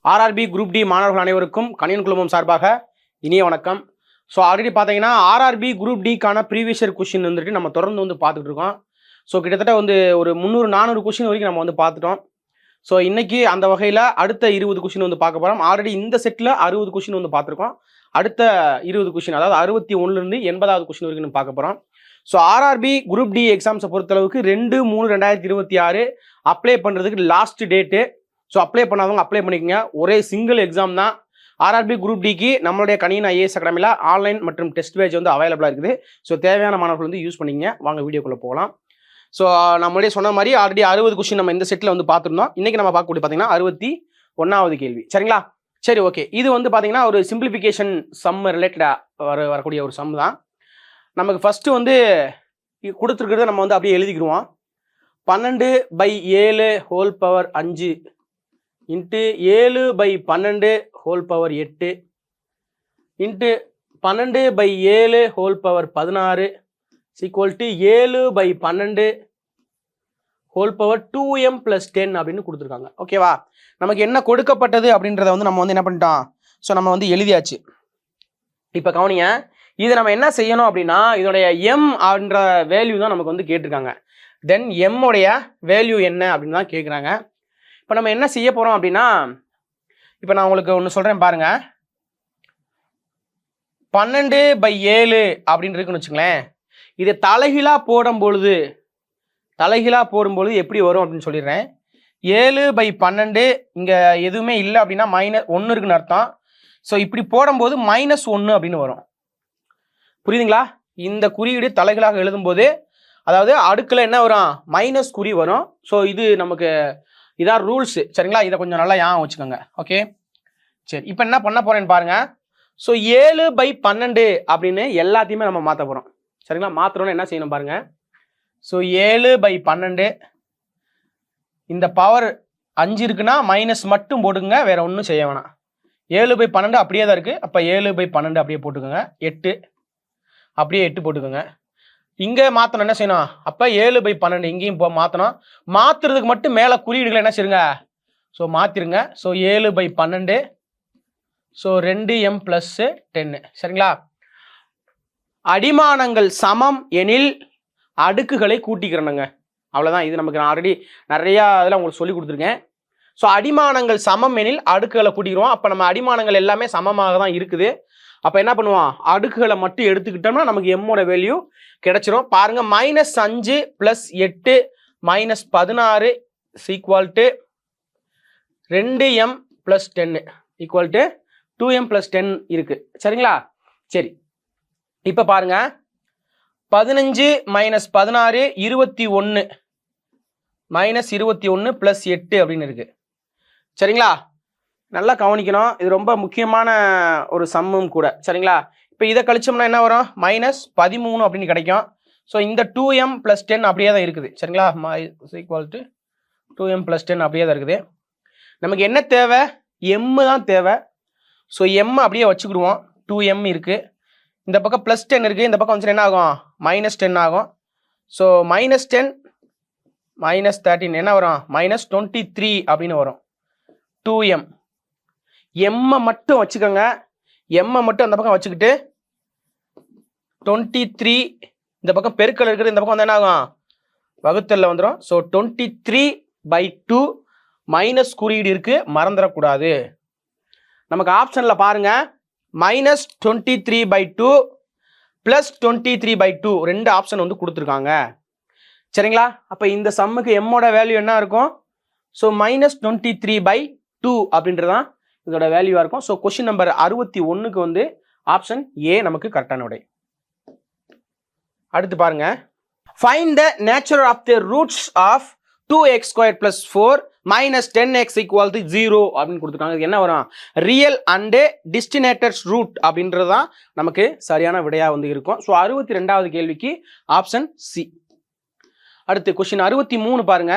RRB group D மாணவர்கள் அனைவருக்கும் கணியன் குழுமம் சார்பாக இனிய வணக்கம். ஸோ ஆல்ரெடி பார்த்தீங்கன்னா ஆர்ஆர்பி குரூப் டிக்கான ப்ரீவியஸ் இயர் கொஸ்டின் வந்துட்டு நம்ம தொடர்ந்து வந்து பார்த்துட்டு இருக்கோம். ஸோ கிட்டத்தட்ட வந்து ஒரு 300-400 கொஸ்டின் வரைக்கும் நம்ம வந்து பார்த்துட்டோம். ஸோ இன்னைக்கு அந்த வகையில் அடுத்த 20 கொஸ்டின் வந்து பார்க்க போகிறோம். ஆல்ரெடி இந்த செட்டில் 60 கொஸ்டின் வந்து பார்த்துருக்கோம். அடுத்த 20 கொஸ்டின், அதாவது 61லேருந்து 80வது கொஸ்டின் வரைக்கும் நம்ம பார்க்க போகிறோம். ஸோ ஆர்ஆர்பி குரூப் டி எக்ஸாம்ஸை பொறுத்தளவுக்கு 2/3/2026 அப்ளை பண்ணுறதுக்கு லாஸ்ட் டேட்டு. ஸோ அப்ளை பண்ணாதவங்க அப்ளை பண்ணிக்கோங்க. ஒரே சிங்கிள் எக்ஸாம் தான். ஆர்ஆர்பி குரூப் டிக்கு நம்மளுடைய கணியன் ஐஏஎஸ் அகாடமியில் ஆன்லைன் மற்றும் டெஸ்ட் பேஜ் வந்து அவைலபிளாக இருக்குது. ஸோ தேவையான மாணவர்கள் வந்து யூஸ் பண்ணிக்கங்க. வாங்க வீடியோக்குள்ளே போகலாம். ஸோ நம்மளுடைய சொன்ன மாதிரி ஆல்ரெடி 60 கொஸ்டின் நம்ம இந்த செட்டில் வந்து பார்த்துருந்தோம். இன்றைக்கி நம்ம பார்க்கக்கூடிய பார்த்தீங்கன்னா 61வது கேள்வி. சரிங்களா? சரி, ஓகே. இது வந்து பார்த்தீங்கன்னா ஒரு சிம்பிளிஃபிகேஷன் சம் ரிலேட்டடாக வரக்கூடிய ஒரு சம் தான். நமக்கு ஃபஸ்ட்டு வந்து கொடுத்துருக்கிறத நம்ம வந்து அப்படியே எழுதிக்கிடுவோம். 12/7 whole power 5 into 7/12 whole power 8 into 12/7 whole power 16 equal to 7/12 whole power 2m + 10 அப்படின்னு கொடுத்துருக்காங்க. ஓகேவா? நமக்கு என்ன கொடுக்கப்பட்டது அப்படின்றத வந்து நம்ம வந்து என்ன பண்ணிட்டோம்? ஸோ நம்ம வந்து எழுதியாச்சு. இப்போ கவனிங்க, இதை நம்ம என்ன செய்யணும் அப்படின்னா, இதோடைய m அப்படின்ற வேல்யூ தான் நமக்கு வந்து கேட்டிருக்காங்க. தென் m உடைய வேல்யூ என்ன அப்படின்னு தான் கேட்குறாங்க. இப்போ நம்ம என்ன செய்ய போகிறோம் அப்படின்னா, இப்போ நான் உங்களுக்கு ஒன்று சொல்கிறேன் பாருங்க. 12/7 அப்படின்னு இருக்குன்னு வச்சுங்களேன். இது தலைகீழாக போடும்பொழுது எப்படி வரும் அப்படின்னு சொல்லிடுறேன். 7/12 இங்கே எதுவுமே இல்லை அப்படின்னா -1 இருக்குன்னு அர்த்தம். ஸோ இப்படி போடும்போது -1 அப்படின்னு வரும். புரியுதுங்களா? இந்த குறியீடு தலைகளாக எழுதும்போது, அதாவது அடுக்கில் என்ன வரும்? மைனஸ் குறி வரும். ஸோ இது நமக்கு இதான் ரூல்ஸு. சரிங்களா? இதை கொஞ்சம் நல்லா ஞாபகம் வச்சுக்கோங்க. ஓகே, சரி. இப்போ என்ன பண்ண போகிறேன்னு பாருங்கள். ஸோ 7/12 அப்படின்னு எல்லாத்தையுமே நம்ம மாற்ற போகிறோம். சரிங்களா? மாற்றுறோன்னு என்ன செய்யணும் பாருங்கள். ஸோ 7/12 இந்த பவர் 5 இருக்குன்னா மைனஸ் மட்டும் போட்டுக்கோங்க, வேறு ஒன்றும் செய்ய வேணாம். 7/12 அப்படியே தான் இருக்குது. அப்போ 7/12 அப்படியே போட்டுக்கோங்க. 8 அப்படியே 8 போட்டுக்கோங்க. இங்கே மாற்றணும் என்ன செய்யணும்? அப்போ 7/12 இங்கேயும் மாற்றணும். மாற்றுறதுக்கு மட்டும் மேலே குறியீடுகளை என்ன செய்யுங்க? ஸோ மாற்றிருங்க. So 7/12 so 2m + 10. சரிங்களா? அடிமானங்கள் சமம் எனில் அடுக்குகளை கூட்டிக்கிறணுங்க. அவ்வளோதான். இது நமக்கு நான் ஆல்ரெடி நிறையா இதில் உங்களுக்கு சொல்லி கொடுத்துருக்கேன். ஸோ அடிமானங்கள் சமம் எனில் அடுக்குகளை கூட்டிக்கிறோம். அப்போ நம்ம அடிமானங்கள் எல்லாமே சமமாக தான் இருக்குது. அப்போ என்ன பண்ணுவோம்? அடுக்குகளை மட்டும் எடுத்துக்கிட்டோம்னா நமக்கு எம்மோட வேல்யூ கிடைச்சிரும். பாருங்க, -5 + 8 -16 equal to 2m + 10 equal to 2m + 10 இருக்கு. சரிங்களா? சரி, இப்போ பாருங்க, 15 - 16 21 -21 + 8 அப்படின்னு இருக்கு. சரிங்களா? நல்லா கவனிக்கணும். இது ரொம்ப முக்கியமான ஒரு சம்மும் கூட. சரிங்களா? இப்போ இதை கழிச்சோம்னா என்ன வரும்? -13 அப்படின்னு கிடைக்கும். ஸோ இந்த 2m + 10 அப்படியே தான் இருக்குது. சரிங்களா? ஈக்குவல் டு 2m + 10 அப்படியே தான் இருக்குது. நமக்கு என்ன தேவை? m தான் தேவை. ஸோ m அப்படியே வச்சுக்கிடுவோம். 2m இருக்குது. இந்த பக்கம் +10 இருக்குது. இந்த பக்கம் வந்து என்ன ஆகும்? -10 ஆகும். ஸோ -10 -13 என்ன வரும்? -23 அப்படின்னு வரும். 2m m மட்டும் வச்சுக்கோங்க. m மட்டும் அந்த பக்கம் வச்சுக்கிட்டு 23 இந்த பக்கம் பெருக்கல் இருக்குது. இந்த பக்கம் வந்து என்ன ஆகும்? வகுத்தல்ல வந்துடும். ஸோ 23/2 மைனஸ் குறியீடு இருக்குது, மறந்துடக்கூடாது. நமக்கு ஆப்ஷனில் பாருங்க, -23/2 + 23/2 ரெண்டு ஆப்ஷன் வந்து கொடுத்துருக்காங்க. சரிங்களா? அப்போ இந்த சம்முக்கு எம்மோட வேல்யூ என்ன இருக்கும்? ஸோ -23/2 அப்படின்றதான் இதோட வேல்யூவாக இருக்கும். ஸோ கொஸ்டின் நம்பர் 61க்கு வந்து ஆப்ஷன் ஏ நமக்கு கரெக்டான விடை. அடுத்து பாருங்க, find the nature of the roots of 2x² + 4 - 10x = 0 அப்படின்னு கொடுத்துருக்காங்க. என்ன வரும்? ரியல் அண்டு டிஸ்டினேட்டர்ஸ் ரூட் அப்படின்றது தான் நமக்கு சரியான விடையாக வந்து இருக்கும். ஸோ 62வது கேள்விக்கு ஆப்ஷன் சி. அடுத்து கொஸ்டின் 63 பாருங்க.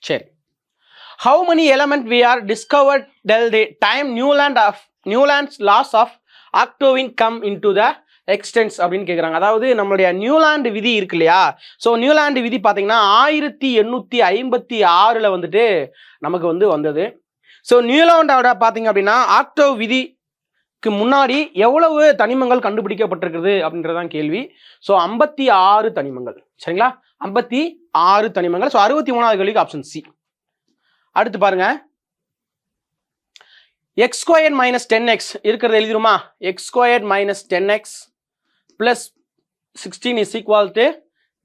சரி, how many element we are discovered till the time Newland's laws of octaving come into the extends அப்படின்னு கேட்குறாங்க. அதாவது நம்மளுடைய நியூலாந்து விதி இருக்கு இல்லையா? ஸோ நியூலாந்து விதி பார்த்தீங்கன்னா 1856 வந்துட்டு நமக்கு வந்தது. ஸோ நியூலாண்டோட பார்த்தீங்க அப்படின்னா ஆக்டோவ் விதிக்கு முன்னாடி எவ்வளவு தனிமங்கள் கண்டுபிடிக்கப்பட்டிருக்குது அப்படின்றதான் கேள்வி. ஸோ 56 தனிமங்கள். சரிங்களா? 56 தனிமங்கள். ஸோ 63வது கேள்விக்கு ஆப்ஷன் சி. அடுத்து பாருங்க, x squared minus 10x இருக்கிறது எழுதிருமா? x squared minus 10x plus 16 is equal to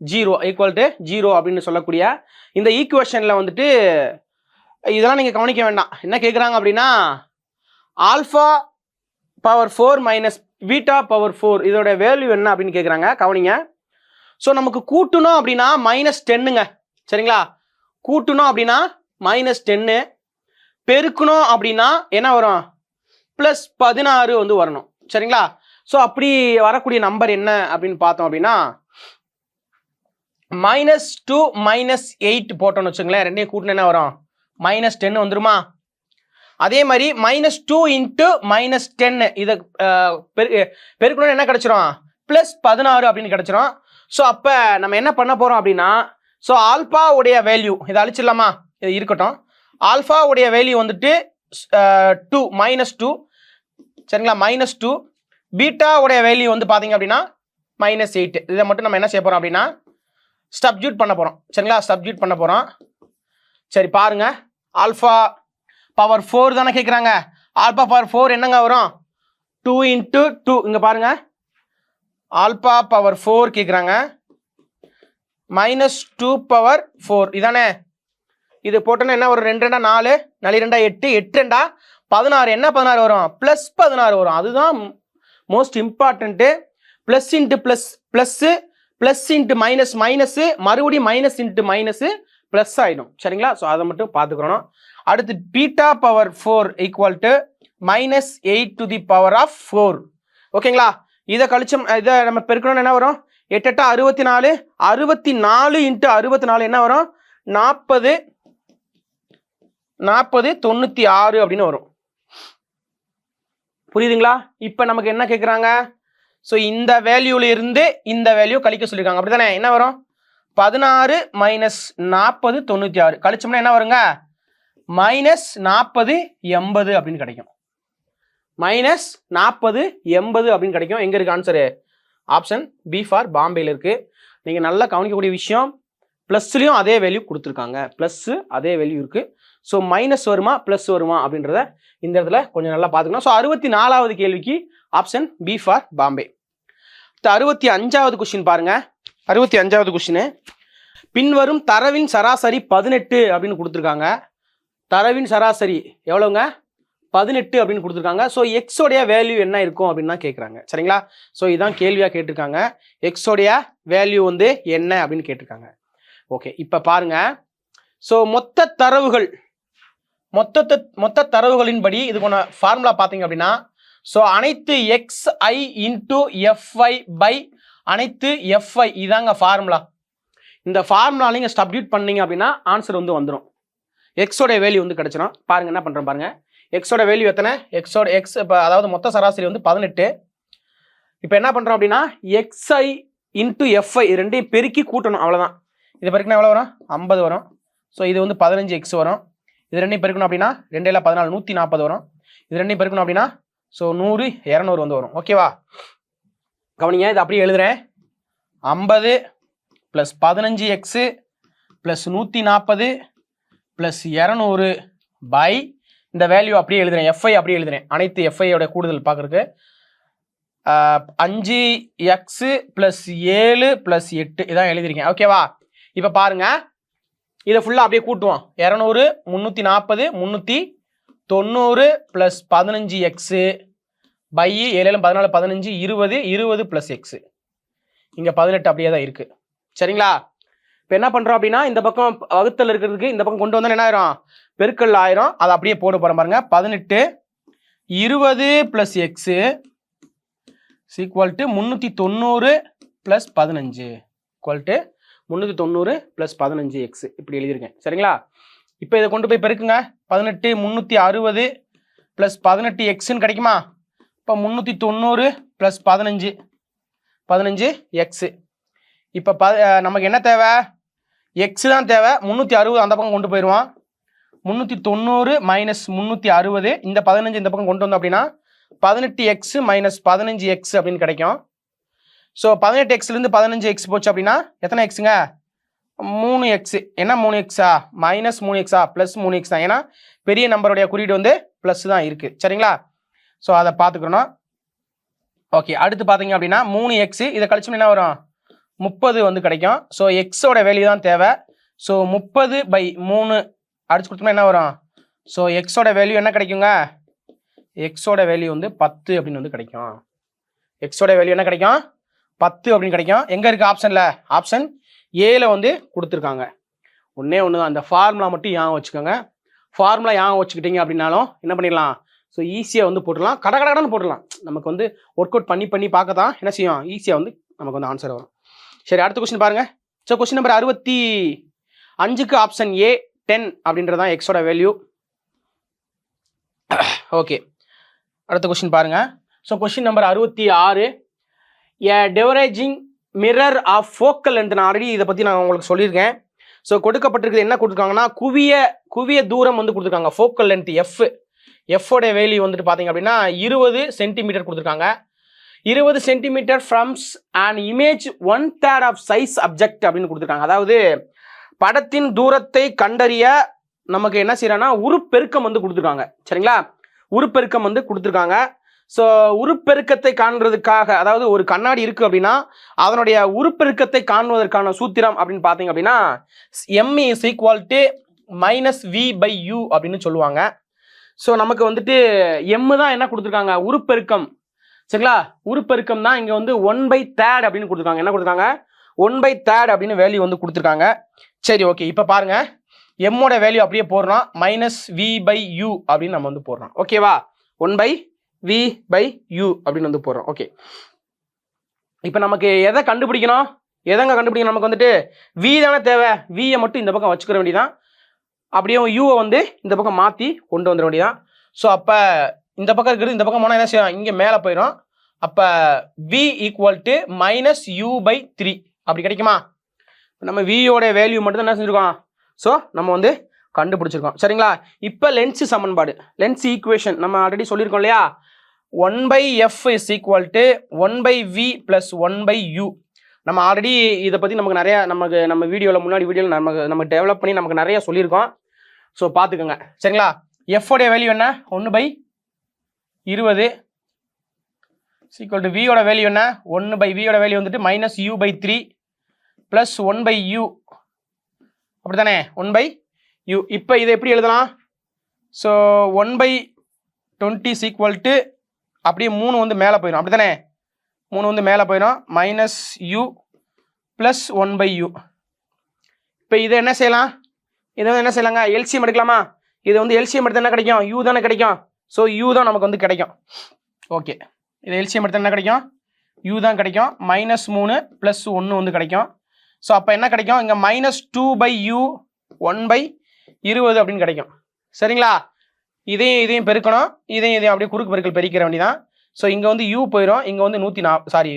0 அப்படின்னு சொல்லக்கூடிய இந்த ஈக்குவேஷனில் வந்துட்டு இதெல்லாம் நீங்கள் கவனிக்க வேண்டாம். என்ன கேட்குறாங்க அப்படின்னா alpha power 4 minus beta power 4 இதோட வேல்யூ என்ன அப்படின்னு கேட்குறாங்க. கவனிங்க. ஸோ நமக்கு கூட்டணும் அப்படின்னா -10ங்க. சரிங்களா? கூட்டணும் அப்படின்னா -10, பெருக்கணும் அப்படின்னா என்ன வரும்? +16 வரணும். சரிங்களா? ஸோ அப்படி வரக்கூடிய நம்பர் என்ன அப்படின்னு பார்த்தோம் அப்படின்னா -2 -8 போட்டோம்னு வச்சுங்களேன். ரெண்டையும் கூட்டினா என்ன வரும்? -10 வந்துருமா? அதே மாதிரி -2 × -10 இதை பெருக்கணும்னு என்ன கிடைச்சிரும்? +16 அப்படின்னு கிடைச்சிரும். ஸோ அப்போ நம்ம என்ன பண்ண போகிறோம் அப்படின்னா ஸோ ஆல்பா உடைய வேல்யூ இதை அழிச்சிடலாமா? இது இருக்கட்டும். ஆல்ஃபா உடைய வேல்யூ வந்துட்டு -2 சரிங்களா? -2. பீட்டா உடைய வேல்யூ பார்த்தீங்க அப்படின்னா -8. இதை மட்டும் நம்ம என்ன செய்ய போகிறோம் அப்படின்னா சப்ஸ்டிட்யூட் பண்ண போகிறோம். சரிங்களா? சப்ஸ்டிட்யூட் பண்ண போகிறோம். சரி பாருங்க, ஆல்ஃபா பவர் 4 தானே கேட்குறாங்க. ஆல்பா பவர் 4 என்னங்க வரும்? 2 × 2. இங்கே பாருங்க, ஆல்பா பவர் 4 கேட்குறாங்க. -2 பவர் 4 இதானே? இது போட்டோன்னா என்ன வரும்? 2 2 4 4 2 8 8 2 16. என்ன 16 வரும்? +16 வரும். அதுதான் most important. Plus into plus plus, plus into minus minus, மறுபடியும் மைனஸ் இன்ட்டு மைனஸு ப்ளஸ் ஆகிடும். சரிங்களா? ஸோ அதை மட்டும் பார்த்துக்கிறோம். அடுத்து பீட்டா பவர் 4 ஈக்குவல் டு -8 4. ஓகேங்களா? இதை கழிச்சோம், இதை நம்ம பெருக்கணும்னு என்ன வரும்? 8 8 64. 64 × 64 என்ன வரும்? 40 96 அப்படின்னு வரும். புரியுதுங்களா? இப்போ நமக்கு என்ன கேட்குறாங்க? ஸோ இந்த வேல்யூல இருந்து இந்த வேல்யூ கழிக்க சொல்லியிருக்காங்க. அப்படி தானே? என்ன வரும்? 16 - 40 96 கழிச்சோம்னா என்ன வருங்க? -40 80 அப்படின்னு கிடைக்கும். -40 80 அப்படின்னு கிடைக்கும். எங்கே இருக்கு ஆன்சரு? ஆப்ஷன் பி ஃபார் பாம்பேல இருக்கு. நீங்கள் நல்லா கவனிக்கக்கூடிய விஷயம், ப்ளஸ்லையும் அதே வேல்யூ கொடுத்துருக்காங்க. ப்ளஸ் அதே வேல்யூ இருக்கு. ஸோ மைனஸ் வருமா ப்ளஸ் வருமா அப்படின்றத இந்த இடத்துல கொஞ்சம் நல்லா பார்த்துக்கணும். ஸோ 64வது கேள்விக்கு ஆப்ஷன் பி ஃபார் பாம்பே. 65வது கொஸ்டின் பாருங்க. 65வது கொஸ்டின், பின்வரும் தரவின் சராசரி 18 அப்படின்னு கொடுத்துருக்காங்க. தரவின் சராசரி எவ்வளோங்க? 18 அப்படின்னு கொடுத்துருக்காங்க. ஸோ எக்ஸோடைய வேல்யூ என்ன இருக்கும் அப்படின்னு தான் கேட்குறாங்க. சரிங்களா? ஸோ இதுதான் கேள்வியாக கேட்டிருக்காங்க. எக்ஸோடைய வேல்யூ என்ன அப்படின்னு கேட்டிருக்காங்க. ஓகே, இப்போ பாருங்க. ஸோ மொத்த தரவுகளின்படி இதுக்கான ஃபார்முலா பார்த்தீங்க அப்படின்னா ஸோ அனைத்து xi × fi பை அனைத்து fi இதாங்க ஃபார்முலா. இந்த ஃபார்முலா நீங்கள் சப்ஸ்டிட்யூட் பண்ணீங்க அப்படின்னா ஆன்சர் வந்துடும். எக்ஸோட வேல்யூ கிடைச்சிடும். பாருங்க என்ன பண்ணுறோம் பாருங்க. எக்ஸோட வேல்யூ எத்தனை? எக்ஸோட எக்ஸ் இப்போ அதாவது மொத்த சராசரி 18. இப்போ என்ன பண்ணுறோம் அப்படின்னா xi × fi ரெண்டையும் பெருக்கி கூட்டணும். அவ்வளோதான். இது பெருக்கினா எவ்வளோ வரும்? 50 வரும். ஸோ இது 15x வரும். இது ரெண்டையும் பெருக்கணும் அப்படின்னா 2 7 14 140 வரும். இது ரெண்டையும் பெருக்கணும் அப்படின்னா ஸோ 100 200 வரும். ஓகேவா? கவனிங்க, இது அப்படியே எழுதுறேன். 50 + 15x + 140 + 200 பை இந்த வேல்யூ அப்படியே எழுதுறேன். FI அப்படியே எழுதுறேன். அனைத்து FIயோட கூடுதல் பார்க்குறதுக்கு 5x + 7 + 8 இதான் எழுதிருக்கேன். ஓகேவா? இப்போ பாருங்க, இதை ஃபுல்லாக அப்படியே கூட்டுவோம். 200 340 390 + 15x பை 7 14 15 20 20 + x. இங்கே 18 அப்படியே தான் இருக்குது. சரிங்களா? இப்போ என்ன பண்ணுறோம் அப்படின்னா இந்த பக்கம் வகுத்தல் இருக்கிறதுக்கு இந்த பக்கம் கொண்டு வந்தோன்னா என்ன ஆயிரும்? பெருக்கல் ஆயிரும். அதை அப்படியே போட போகிறோம் பாருங்க. 18 20 + x = 390 + 15 = 390 + 15x இப்படி எழுதியிருக்கேன். சரிங்களா? இப்போ இதை கொண்டு போய் பெருக்குங்க. 18 360 + 18x கிடைக்குமா? இப்போ 390 + 15 15 எக்ஸு. இப்போ நமக்கு என்ன தேவை? எக்ஸு தான் தேவை. 360 அந்த பக்கம் கொண்டு போயிடுவோம். 390 மைனஸ் 360, இந்த 15 இந்த பக்கம் கொண்டு வந்தோம் அப்படின்னா 18x மைனஸ் 15x அப்படின்னு கிடைக்கும். ஸோ 18xலேருந்து 15x போச்சு அப்படின்னா எத்தனை எக்ஸுங்க? 3x. என்ன 3xா? மைனஸ் 3xா? ப்ளஸ் 3x தான். ஏன்னா பெரிய நம்பருடைய குறியீடு வந்து ப்ளஸ் தான் இருக்குது. சரிங்களா? ஸோ அதை பார்த்துக்கணும். ஓகே, அடுத்து பார்த்தீங்க அப்படின்னா 3x, இதை கழிச்சோம்னா என்ன வரும்? 30 வந்து கிடைக்கும். ஸோ எக்ஸோட வேல்யூ தான் தேவை. ஸோ 30/3 அடிச்சு கொடுத்தோம்னா என்ன வரும்? ஸோ எக்ஸோட வேல்யூ என்ன கிடைக்குங்க? எக்ஸோட வேல்யூ வந்து 10 அப்படின்னு வந்து கிடைக்கும். எக்ஸோட வேல்யூ என்ன கிடைக்கும்? 10 அப்படின்னு கிடைக்கும். எங்கே இருக்குது ஆப்ஷனில்? ஆப்ஷன் ஏல வந்து கொடுத்துருக்காங்க. ஒன்று தான், அந்த ஃபார்முலா மட்டும் ஞாபகம் வச்சுக்கோங்க. ஃபார்முலா ஞாபகம் வச்சுக்கிட்டீங்க அப்படின்னாலும் என்ன பண்ணிடலாம்? ஸோ ஈஸியாக வந்து போட்டுடலாம், கடன்னு போட்டுடலாம். நமக்கு வந்து ஒர்க் அவுட் பண்ணி பார்க்க தான் என்ன செய்யும்? ஈஸியாக வந்து நமக்கு வந்து ஆன்சர் வரும். சரி, அடுத்த கொஸ்டின் பாருங்கள். ஸோ கொஸ்டின் நம்பர் 65க்கு ஆப்ஷன் ஏ 10 அப்படின்றதான் எக்ஸோட வேல்யூ. ஓகே, அடுத்த கொஸ்டின் பாருங்கள். So question number 66, a diverging mirror of focal length. நான் ஆல்ரெடி இதை பற்றி நான் உங்களுக்கு சொல்லியிருக்கேன். ஸோ கொடுக்கப்பட்டிருக்குது என்ன கொடுத்துருக்காங்கன்னா, குவிய தூரம் வந்து கொடுத்துருக்காங்க. ஃபோக்கல் லென்த் எஃபோடைய வேல்யூ வந்துட்டு பார்த்தீங்க அப்படின்னா 20 சென்டிமீட்டர் கொடுத்துருக்காங்க. 20 centimetre from and image 1/3 of size object அப்படின்னு கொடுத்துருக்காங்க. அதாவது படத்தின் தூரத்தை கண்டறிய நமக்கு என்ன செய்யறாங்கன்னா உருப்பெருக்கம் வந்து கொடுத்துருக்காங்க. சரிங்களா? உருப்பெருக்கம் வந்து கொடுத்துருக்காங்க. ஸோ உருப்பெருக்கத்தை காண்றதுக்காக, அதாவது ஒரு கண்ணாடி இருக்கு அப்படின்னா அதனுடைய உருப்பெருக்கத்தை காண்பதற்கான சூத்திரம் அப்படின்னு பார்த்தீங்க அப்படின்னா m is equal to -v/u அப்படின்னு சொல்லுவாங்க. ஸோ நமக்கு வந்துட்டு m தான் என்ன கொடுத்துருக்காங்க? உருப்பெருக்கம். சரிங்களா? உருப்பெருக்கம் தான் இங்கே வந்து 1/3 அப்படின்னு கொடுத்துருக்காங்க. என்ன கொடுத்துருக்காங்க? 1/3 அப்படின்னு வேல்யூ வந்து கொடுத்துருக்காங்க. சரி, ஓகே, இப்போ பாருங்க, எம்மோட வேல்யூ அப்படியே போடுறோம். -v/u அப்படின்னு நம்ம வந்து போடுறோம். ஓகேவா? 1/v/u அப்படின்னு வந்து போடுறோம். ஓகே, இப்போ நமக்கு எதை கண்டுபிடிக்கணும்? நமக்கு வந்துட்டு v தானே தேவை. v-யை மட்டும் இந்த பக்கம் வச்சுக்கிற வேண்டியதான். அப்படியே u-வை வந்து இந்த பக்கம் மாற்றி கொண்டு வந்துட வேண்டியதான். ஸோ அப்போ இந்த பக்கம் இருக்கிறது இந்த பக்கம் போனால் என்ன செய்யும்? இங்கே மேலே போயிடும். அப்போ v = -u/3 அப்படி கிடைக்குமா? நம்ம v-யோட வேல்யூ மட்டும் தான் என்ன செஞ்சுருக்கோம்? ஸோ நம்ம வந்து கண்டுபிடிச்சிருக்கோம். சரிங்களா? இப்போ லென்ஸ் சமன்பாடு, லென்ஸ் ஈக்குவேஷன் நம்ம ஆல்ரெடி சொல்லியிருக்கோம் இல்லையா? 1/f = 1/v + 1/u. நம்ம ஆல்ரெடி இதை பற்றி நமக்கு நிறையா நம்ம வீடியோவில் முன்னாடி வீடியோவில் நம்ம டெவலப் பண்ணி நமக்கு நிறையா சொல்லியிருக்கோம். ஸோ பார்த்துக்கோங்க. சரிங்களா? எஃபோடைய வேல்யூ என்ன? 1/20 = v-யோட வேல்யூ என்ன? 1/v-யோட வேல்யூ வந்துட்டு -u/3 + 1/u. அப்படி தானே? 1/u. இப்போ இதை எப்படி எழுதலாம்? ஸோ 1/20 = அப்படியே 3 வந்து மேலே போயிடும். அப்படி தானே? 3 வந்து மேலே போயிடும். -u + 1/u. இப்போ இதை என்ன செய்யலாம்? இதை வந்து என்ன செய்யலாங்க? எல்சிஎம் எடுக்கலாமா? இது வந்து எல்சிஎம் எடுத்து என்ன கிடைக்கும்? u தானே கிடைக்கும். ஸோ u தான் நமக்கு வந்து கிடைக்கும். ஓகே, இது எல்சிஎம் எடுத்து என்ன கிடைக்கும்? u தான் கிடைக்கும். -3 + 1 வந்து கிடைக்கும். ஸோ அப்போ என்ன கிடைக்கும்? இங்கே -2/u 1/20 அப்படின்னு கிடைக்கும். சரிங்களா? இதையும் பெருக்கணும், இதையும் அப்படியே குறுக்கு பெருக்கல் பெருக்கிற வேண்டியதான். ஸோ இங்கே வந்து u போயிடும். இங்கே வந்து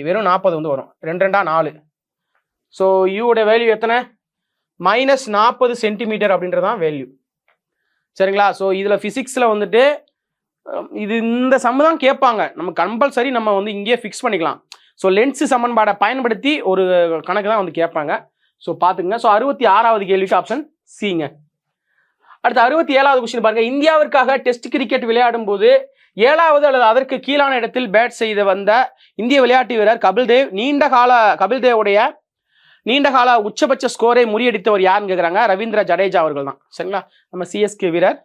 வெறும் 40 வந்து வரும். 2 2 4. ஸோ யூவோட வேல்யூ எத்தனை? -40 சென்டிமீட்டர் அப்படின்றதான் வேல்யூ. சரிங்களா? ஸோ இதில் ஃபிசிக்ஸில் வந்துட்டு இது இந்த சம்மு தான் கேட்பாங்க. நம்ம கம்பல்சரி நம்ம வந்து இங்கேயே ஃபிக்ஸ் பண்ணிக்கலாம். ஸோ லென்ஸு சமன்பாடை பயன்படுத்தி ஒரு கணக்கு தான் வந்து கேட்பாங்க. ஸோ பார்த்துங்க. ஸோ 66வது கேள்விக்கு ஆப்ஷன் சிங்க. அடுத்து 67வது கொஸ்டின் பாருங்க. இந்தியாவிற்காக டெஸ்ட் கிரிக்கெட் விளையாடும் போது 7வது அல்லது அதற்கு கீழான இடத்தில் பேட் செய்து வந்த இந்திய விளையாட்டு வீரர் கபில்தேவுடைய நீண்டகால உச்சபட்ச ஸ்கோரை முறியடித்தவர் யாருன்னு கேட்குறாங்க. ரவீந்திர ஜடேஜா அவர்கள் தான். சரிங்களா? நம்ம சிஎஸ்கே வீரர்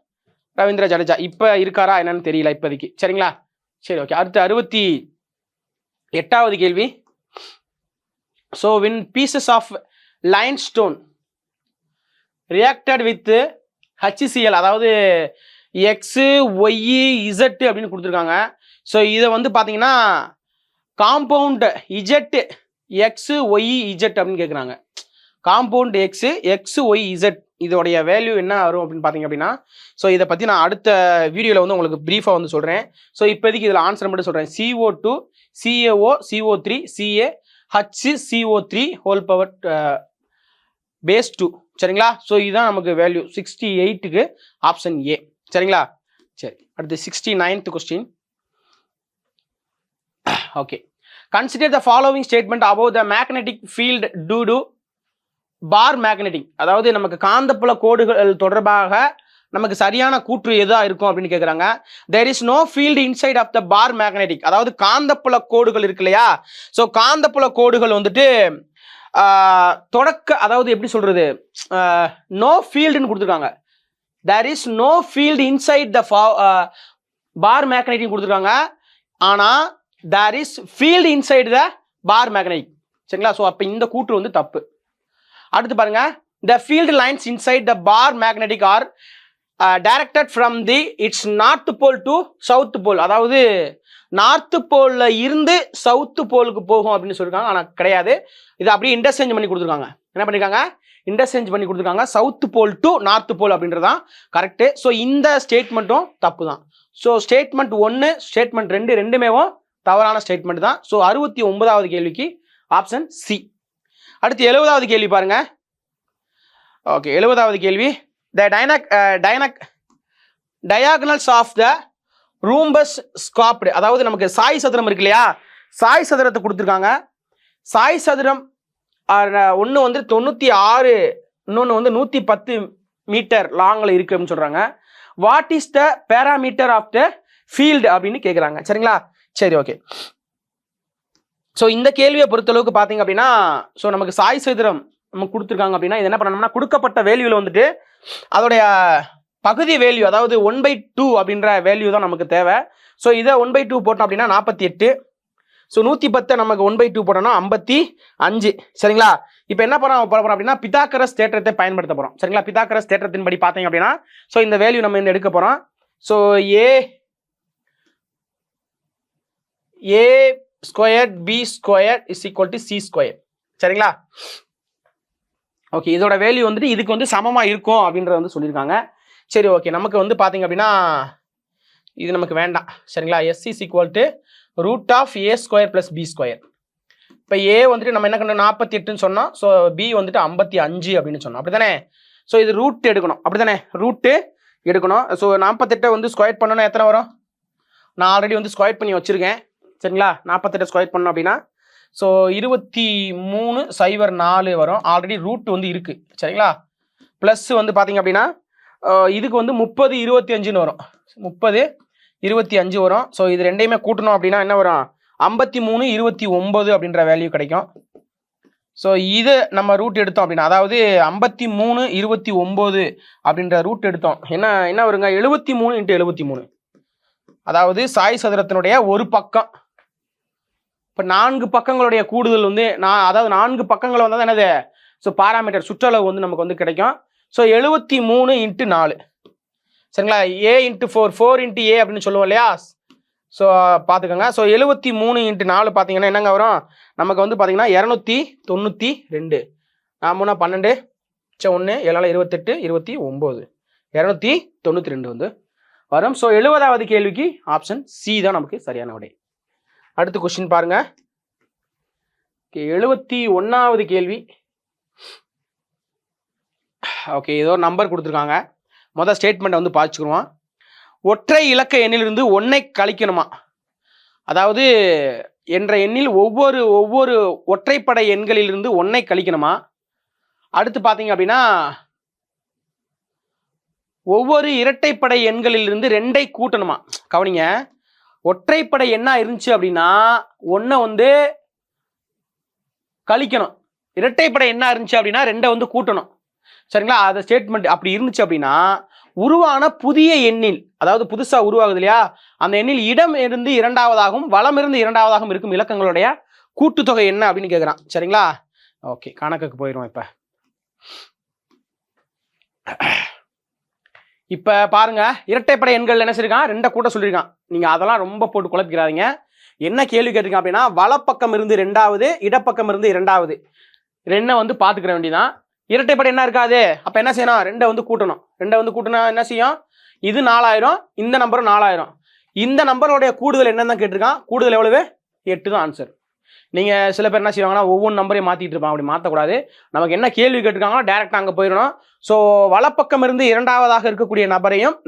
ரவீந்திர ஜடேஜா. இப்போ இருக்காரா என்னன்னு தெரியல இப்போதைக்கு. சரிங்களா? சரி, ஓகே. அடுத்து 68வது கேள்வி. So when pieces of limestone reacted with HCl, அதாவது எக்ஸு ஒய் இசட்டு அப்படின்னு கொடுத்துருக்காங்க. ஸோ இதை வந்து பார்த்தீங்கன்னா காம்பவுண்ட் இஜெட்டு எக்ஸு ஒய் இஜெட் அப்படின்னு கேட்குறாங்க. காம்பவுண்ட் எக்ஸு ஒய் இசட் இதோடைய வேல்யூ என்ன வரும் அப்படின்னு பார்த்தீங்க அப்படின்னா, ஸோ இதை பற்றி நான் அடுத்த வீடியோவில் வந்து உங்களுக்கு ப்ரீஃபாக வந்து சொல்கிறேன். ஸோ இப்போதைக்கு இதில் ஆன்சர் மட்டும் சொல்கிறேன். CO2 CaO CO3 Ca HCO3 whole power base 2 சரிங்களா. ஸோ இதுதான் நமக்கு வேல்யூ 68க்கு ஆப்ஷன் ஏ சரிங்களா. சரி, அடுத்து 69th question. Okay, consider the following statement about the magnetic field due to bar magnetic. அதாவது நமக்கு காந்தப்புல கோடுகள் தொடர்பாக நமக்கு சரியான கூற்று எதா இருக்கும் அப்படின்னு கேட்குறாங்க. There is no field inside of the bar magnetic. அதாவது காந்தப்புல கோடுகள் இருக்கு இல்லையா, ஸோ காந்தப்புல கோடுகள் வந்துட்டு அதாவது எப்படி சொல்றது, நோ ஃபீல்டுன்னு கொடுத்துருக்காங்க. There is no field inside the bar magnetic கொடுத்துருக்காங்க. ஆனால் there is field inside the bar magnetic சரிங்களா. ஸோ அப்போ இந்த கூற்று வந்து தப்பு. அடுத்து பாருங்க, the field lines inside the bar magnetic are directed from the its north pole to south pole. அதாவது நார்த் போல்ல இருந்து சவுத் போலுக்கு போகும் அப்படின்னு சொல்லியிருக்காங்க. ஆனால் கிடையாது, இது அப்படியே இன்டர்சேஞ்ச் பண்ணி கொடுத்துருக்காங்க. என்ன பண்ணியிருக்காங்க, இன்டர்சேஞ்ச் பண்ணி கொடுத்துருக்காங்க. South pole to north pole அப்படின்றது தான் கரெக்டு. ஸோ இந்த ஸ்டேட்மெண்ட்டும் தப்பு தான். ஸோ ஸ்டேட்மெண்ட் 1 ஸ்டேட்மெண்ட் 2 ரெண்டுமேவும் தவறான ஸ்டேட்மெண்ட் தான். ஸோ 69வது கேள்விக்கு ஆப்ஷன் சி. அடுத்து 70வது கேள்வி பாருங்க. ஓகே, 70வது கேள்வி. த டயாகனல்ஸ் ஆஃப் த ரூம்பஸ் ஸ்காப்டு. அதாவது நமக்கு சாய் சதுரம் இருக்கு இல்லையா, சாய் சதுரத்தை கொடுத்துருக்காங்க. சாய் சதுரம் ஒன்று வந்து 96, இன்னொன்று வந்து 110 மீட்டர் லாங்கில் இருக்கு அப்படின்னு சொல்கிறாங்க. What is the parameter of the field அப்படின்னு கேட்குறாங்க சரிங்களா. சரி, ஓகே. ஸோ இந்த கேள்வியை பொறுத்தளவுக்கு பார்த்தீங்க அப்படின்னா, ஸோ நமக்கு சாய் சதுரம் நமக்கு கொடுத்துருக்காங்க அப்படின்னா இது என்ன பண்ணணும்னா, கொடுக்கப்பட்ட வேல்யூவில் வந்துட்டு அதோடைய பகுதி வேல்யூ, அதாவது 1/2 அப்படின்ற வேல்யூ தான் நமக்கு தேவை. ஸோ இதை 1/2 போட்டோம் அப்படின்னா 48. ஸோ 110 நமக்கு 1/2 போட்டோம்னா 55 சரிங்களா. இப்போ என்ன போகிறோம் அப்படின்னா பித்தாகரஸ் தேற்றத்தை பயன்படுத்த போகிறோம் சரிங்களா. பித்தாகரஸ் தேற்றத்தின் படி பார்த்தீங்க அப்படின்னா, ஸோ இந்த வேல்யூ நம்ம இந்த எடுக்க போகிறோம். So A square B square is equal to C square சரிங்களா. ஓகே, இதோட வேல்யூ வந்துட்டு இதுக்கு வந்து சமமாக இருக்கும் அப்படின்றத வந்து சொல்லியிருக்காங்க. சரி, ஓகே. நமக்கு வந்து பார்த்தீங்க அப்படின்னா இது நமக்கு வேண்டாம் சரிங்களா. S is equal to root of A square plus B square. இப்போ ஏ வந்துட்டு நம்ம என்ன பண்ணணும் 48ன்னு சொன்னோம். ஸோ பி வந்துட்டு 55 அப்படின்னு சொன்னோம், அப்படி தானே. ஸோ இது ரூட் எடுக்கணும், அப்படி தானே, ரூட்டு எடுக்கணும். ஸோ 48 வந்து ஸ்கொயர் பண்ணணும், எத்தனை வரும்? நான் ஆல்ரெடி வந்து ஸ்கொயர் பண்ணி வச்சுருக்கேன் சரிங்களா. 48 ஸ்கொயர் பண்ணோம் அப்படின்னா ஸோ 23,04 வரும். ஆல்ரெடி ரூட் வந்து இருக்குது சரிங்களா. ப்ளஸ் வந்து பார்த்தீங்க அப்படின்னா இதுக்கு வந்து 30, 25ன்னு வரும். 30, 25 வரும். ஸோ இது ரெண்டையுமே கூட்டணும் அப்படின்னா என்ன வரும்? 53, 29 அப்படின்ற வேல்யூ கிடைக்கும். ஸோ இது நம்ம ரூட் எடுத்தோம் அப்படின்னா, அதாவது 53, 29 அப்படின்ற ரூட் எடுத்தோம் என்ன வருங்க? 73 × 73. அதாவது சாய் சதுரத்தினுடைய ஒரு பக்கம். இப்போ 4 பக்கங்களுடைய கூடுதல் வந்து அதாவது 4 பக்கங்கள் வந்தால் தான் என்னது? ஸோ பாராமீட்டர் சுற்றளவு வந்து நமக்கு வந்து கிடைக்கும். ஸோ 73 × 4 சரிங்களா. A × 4, 4 × A அப்படின்னு சொல்லுவோம் இல்லையா. ஸோ பார்த்துக்கோங்க. ஸோ 73 × 4 பார்த்தீங்கன்னா என்னங்க வரும்? நமக்கு வந்து பார்த்தீங்கன்னா 292. 3 12, 1 7 28, 29, 292 வந்து வரும். ஸோ 70வது கேள்விக்கு ஆப்ஷன் சி தான் நமக்கு சரியான விடை. அடுத்த கொஸ்டின் பாருங்க. 71வது கேள்வி. ஓகே, ஏதோ ஒரு நம்பர் கொடுத்துருக்காங்க. முதல் ஸ்டேட்மெண்ட்டை வந்து பார்த்துக்குருவோம். ஒற்றை இலக்க எண்ணிலிருந்து 1ஐ கழிக்கணுமா? அதாவது என்ற எண்ணில் ஒவ்வொரு ஒற்றைப்படை எண்களிலிருந்து 1ஐ கழிக்கணுமா? அடுத்து பார்த்தீங்க அப்படின்னா ஒவ்வொரு இரட்டைப்படை எண்களிலிருந்து 2ஐ கூட்டணுமா? கவனிங்க, ஒற்றைப்படை என்ன இருந்துச்சு அப்படின்னா 1 வந்து கழிக்கணும், இரட்டைப்படை என்ன இருந்துச்சு அப்படின்னா 2ஐ வந்து கூட்டணும் சரிங்களா. அந்த ஸ்டேட்மெண்ட் அப்படி இருந்துச்சு அப்படின்னா உருவான புதிய எண்ணில், அதாவது புதுசாக உருவாகுது இல்லையா, அந்த எண்ணில் இடம் இருந்து 2ஆவதாகவும் வலம் இருந்து 2ஆவதாகவும் இருக்கும் இலக்கங்களுடைய கூட்டுத்தொகை என்ன அப்படின்னு கேட்குறான் சரிங்களா. ஓகே, கணக்குக்கு போயிடுவோம். இப்போ பாருங்க, இரட்டைப்படை எண்கள் என்ன சொல்லியிருக்கான்? 2 கூட்ட சொல்லியிருக்கான். நீங்கள் அதெல்லாம் ரொம்ப போட்டு குழப்பிக்கிறாதீங்க. என்ன கேள்வி கேட்டிருக்கான் அப்படின்னா வலப்பக்கம் இருந்து 2ஆவது, இடப்பக்கம் இருந்து 2ஆவது 2 வந்து பார்த்துக்கிற வேண்டியதான். இரட்டைப்படை என்ன இருக்காது, அப்போ என்ன செய்யணும்? 2 வந்து கூட்டணும். 2 வந்து கூட்டினா என்ன செய்யும்? இது 4000, இந்த நம்பரும் 4000. இந்த நம்பருடைய கூடுதல் என்னன்னு தான் கேட்டிருக்கான். கூடுதல் எவ்வளவு? 8 தான் ஆன்சர். நீங்கள் சில பேர் என்ன செய்வாங்கன்னா ஒவ்வொரு நம்பரையும் மாற்றிட்டு இருப்பாங்க. அப்படி மாற்றக்கூடாது. நமக்கு என்ன கேள்வி கேட்டிருக்காங்களோ டேரெக்டாக அங்கே போயிடணும். ஸோ வலப்பக்கம் இருந்து இரண்டாவதாக இருக்கக்கூடிய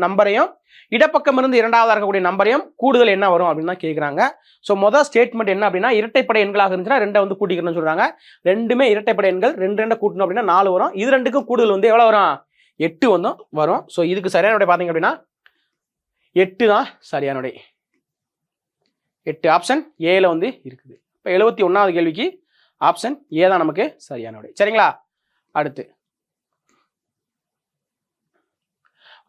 நம்பரையும் இடப்பக்கம் இருந்து இரண்டாவதாக இருக்கக்கூடிய நம்பரையும் கூடுதல் என்ன வரும் அப்படின்னு தான் கேட்குறாங்க. ஸோ மொதல் ஸ்டேட்மெண்ட் என்ன அப்படின்னா இரட்டைப்படை எண்களாக இருந்துச்சுன்னா 2 வந்து கூட்டிக்கணும்னு சொல்கிறாங்க. ரெண்டுமே இரட்டைப்படை எண்கள், 2 கூட்டணும் அப்படின்னா 4 வரும். இது ரெண்டுக்கும் கூடுதல் வந்து எவ்வளோ வரும்? 8 வந்து வரும். ஸோ இதுக்கு சரியான விடை பார்த்தீங்க அப்படின்னா 8 தான் சரியான விடை. 8 ஆப்ஷன் ஏல வந்து இருக்குது. இப்போ 71வது கேள்விக்கு ஆப்ஷன் ஏ தான் நமக்கு சரியான விடை. சரிங்களா? அடுத்து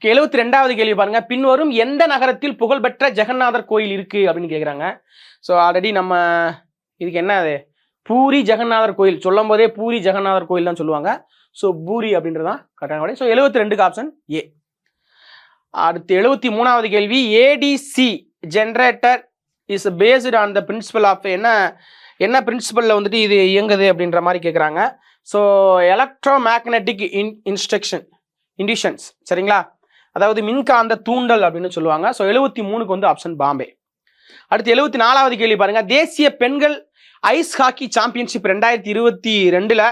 72வது கேள்வி பாருங்க. பின்வரும் எந்த நகரத்தில் புகழ்பெற்ற ஜெகநாதர் கோயில் இருக்கு அப்படின்னு கேட்குறாங்க. ஸோ ஆல்ரெடி நம்ம இதுக்கு என்ன அது பூரி ஜெகநாதர் கோயில் சொல்லும் போதே பூரி ஜெகநாதர் கோயில் தான் சொல்லுவாங்க. ஸோ பூரி அப்படின்றதான் கரெக்டான விடை. ஸோ 72க்கு ஆப்ஷன் ஏ. அடுத்து 73வது கேள்வி. ADC generator is based on the principle of என்ன பிரின்சிபலில் வந்துட்டு இது இயங்குது அப்படின்ற மாதிரி கேட்குறாங்க. So electromagnetic inductions. சரிங்களா? அதாவது மின்காந்த தூண்டல் அப்படின்னு சொல்லுவாங்க. ஸோ 73க்கு வந்து ஆப்ஷன் பாம்பே. அடுத்து 74வது கேள்வி பாருங்க. தேசிய பெண்கள் ஐஸ் ஹாக்கி சாம்பியன்ஷிப் 2022ல்